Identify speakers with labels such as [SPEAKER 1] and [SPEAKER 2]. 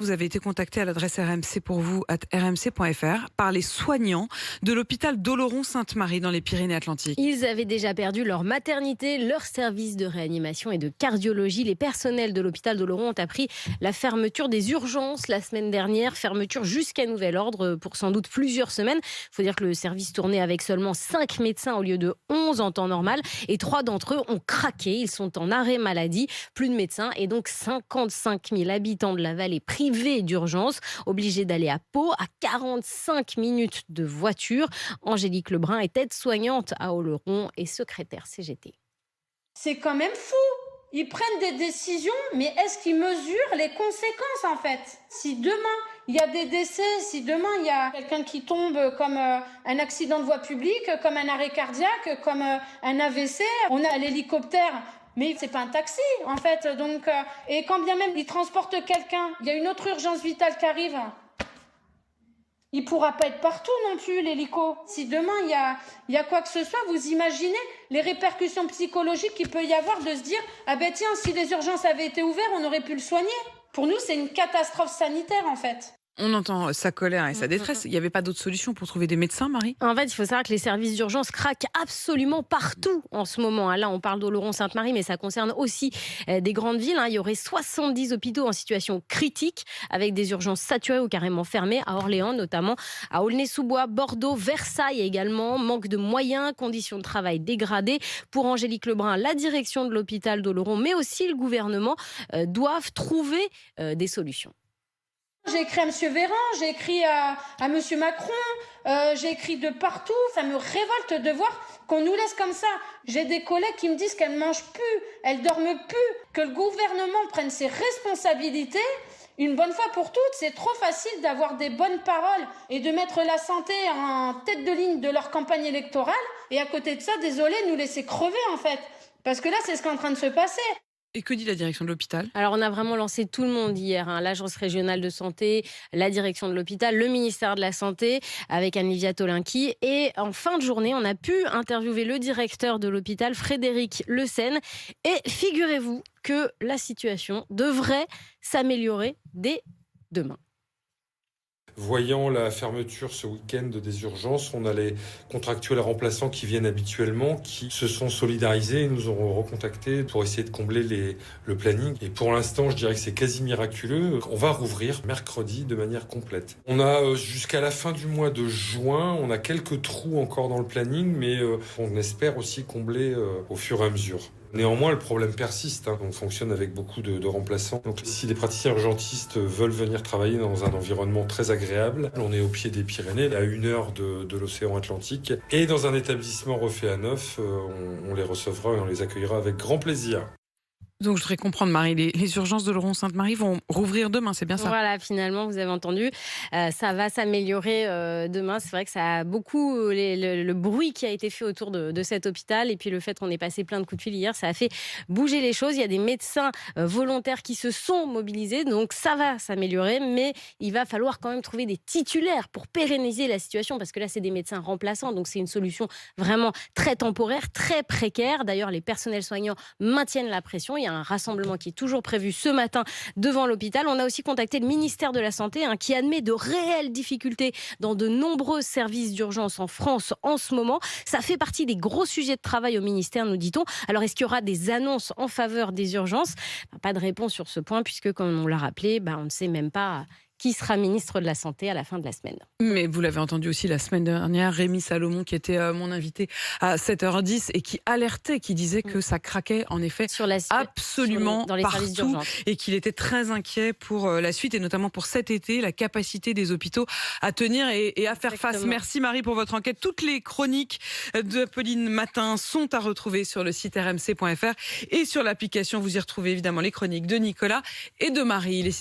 [SPEAKER 1] Vous avez été contacté à l'adresse RMC pour vous @rmc.fr par les soignants de l'hôpital d'Oloron-Sainte-Marie dans les Pyrénées-Atlantiques.
[SPEAKER 2] Ils avaient déjà perdu leur maternité, leur service de réanimation et de cardiologie. Les personnels de l'hôpital d'Oloron ont appris la fermeture des urgences la semaine dernière. Fermeture jusqu'à nouvel ordre pour sans doute plusieurs semaines. Il faut dire que le service tournait avec seulement 5 médecins au lieu de 11 en temps normal. Et 3 d'entre eux ont craqué. Ils sont en arrêt maladie. Plus de médecins et donc 55 000 habitants de la vallée privée d'urgence, obligés d'aller à Pau, à 45 minutes de voiture. Angélique Lebrun est aide-soignante à Oloron et secrétaire CGT.
[SPEAKER 3] C'est quand même fou. Ils prennent des décisions, mais est-ce qu'ils mesurent les conséquences en fait? Si demain il y a des décès, si demain il y a quelqu'un qui tombe comme un accident de voie publique, comme un arrêt cardiaque, comme un AVC, on a l'hélicoptère. Mais c'est pas un taxi, en fait. Donc, et quand bien même il transporte quelqu'un, il y a une autre urgence vitale qui arrive. Il pourra pas être partout non plus, l'hélico. Si demain il y a quoi que ce soit, vous imaginez les répercussions psychologiques qu'il peut y avoir de se dire « Ah ben tiens, si les urgences avaient été ouvertes, on aurait pu le soigner ». Pour nous, c'est une catastrophe sanitaire, en fait.
[SPEAKER 1] On entend sa colère et sa détresse. Il n'y avait pas d'autre solution pour trouver des médecins, Marie?
[SPEAKER 2] En fait, il faut savoir que les services d'urgence craquent absolument partout en ce moment. Là, on parle d'Oloron-Sainte-Marie, mais ça concerne aussi des grandes villes. Il y aurait 70 hôpitaux en situation critique, avec des urgences saturées ou carrément fermées, à Orléans notamment, à Aulnay-sous-Bois, Bordeaux, Versailles également. Manque de moyens, conditions de travail dégradées. Pour Angélique Lebrun, la direction de l'hôpital d'Oloron, mais aussi le gouvernement, doivent trouver des solutions.
[SPEAKER 3] J'ai écrit à M. Véran, j'ai écrit à M. Macron, j'ai écrit de partout. Ça me révolte de voir qu'on nous laisse comme ça. J'ai des collègues qui me disent qu'elles ne mangent plus, elles ne dorment plus, que le gouvernement prenne ses responsabilités. Une bonne fois pour toutes, c'est trop facile d'avoir des bonnes paroles et de mettre la santé en tête de ligne de leur campagne électorale. Et à côté de ça, désolé, nous laisser crever en fait. Parce que là, c'est ce qui est en train de se passer.
[SPEAKER 1] Et que dit la direction de l'hôpital?
[SPEAKER 2] Alors, on a vraiment lancé tout le monde hier, l'Agence régionale de santé, la direction de l'hôpital, le ministère de la Santé, avec Anne-Livia Tolinki. Et en fin de journée, on a pu interviewer le directeur de l'hôpital, Frédéric Le Sen. Et figurez-vous que la situation devrait s'améliorer dès demain.
[SPEAKER 4] Voyant la fermeture ce week-end des urgences, on a les contractuels remplaçants qui viennent habituellement, qui se sont solidarisés et nous auront recontactés pour essayer de combler le planning. Et pour l'instant, je dirais que c'est quasi miraculeux. On va rouvrir mercredi de manière complète. On a jusqu'à la fin du mois de juin, on a quelques trous encore dans le planning, mais on espère aussi combler au fur et à mesure. Néanmoins, le problème persiste. On fonctionne avec beaucoup de remplaçants. Donc, si les praticiens urgentistes veulent venir travailler dans un environnement très agréable, on est au pied des Pyrénées, à 1 heure de l'océan Atlantique. Et dans un établissement refait à neuf, on les recevra et on les accueillera avec grand plaisir.
[SPEAKER 1] Donc, je voudrais comprendre, Marie, les urgences de Oloron-Sainte-Marie vont rouvrir demain, c'est bien ça?
[SPEAKER 2] Voilà, finalement, vous avez entendu, ça va s'améliorer demain. C'est vrai que ça a beaucoup, le bruit qui a été fait autour de cet hôpital et puis le fait qu'on ait passé plein de coups de fil hier, ça a fait bouger les choses. Il y a des médecins volontaires qui se sont mobilisés, donc ça va s'améliorer, mais il va falloir quand même trouver des titulaires pour pérenniser la situation, parce que là, c'est des médecins remplaçants, donc c'est une solution vraiment très temporaire, très précaire. D'ailleurs, les personnels soignants maintiennent la pression. Il y a un rassemblement qui est toujours prévu ce matin devant l'hôpital. On a aussi contacté le ministère de la Santé qui admet de réelles difficultés dans de nombreux services d'urgence en France en ce moment. Ça fait partie des gros sujets de travail au ministère, nous dit-on. Alors, est-ce qu'il y aura des annonces en faveur des urgences? Pas de réponse sur ce point, puisque, comme on l'a rappelé, on ne sait même pas qui sera ministre de la Santé à la fin de la semaine.
[SPEAKER 1] Mais vous l'avez entendu aussi la semaine dernière, Rémi Salomon, qui était mon invité à 7h10 et qui alertait, qui disait que ça craquait en effet
[SPEAKER 2] sur la
[SPEAKER 1] absolument
[SPEAKER 2] dans les services
[SPEAKER 1] partout
[SPEAKER 2] d'urgence.
[SPEAKER 1] Et qu'il était très inquiet pour la suite et notamment pour cet été, la capacité des hôpitaux à tenir et à faire face. Merci Marie pour votre enquête. Toutes les chroniques de Pauline Matin sont à retrouver sur le site rmc.fr et sur l'application. Vous y retrouvez évidemment les chroniques de Nicolas et de Marie.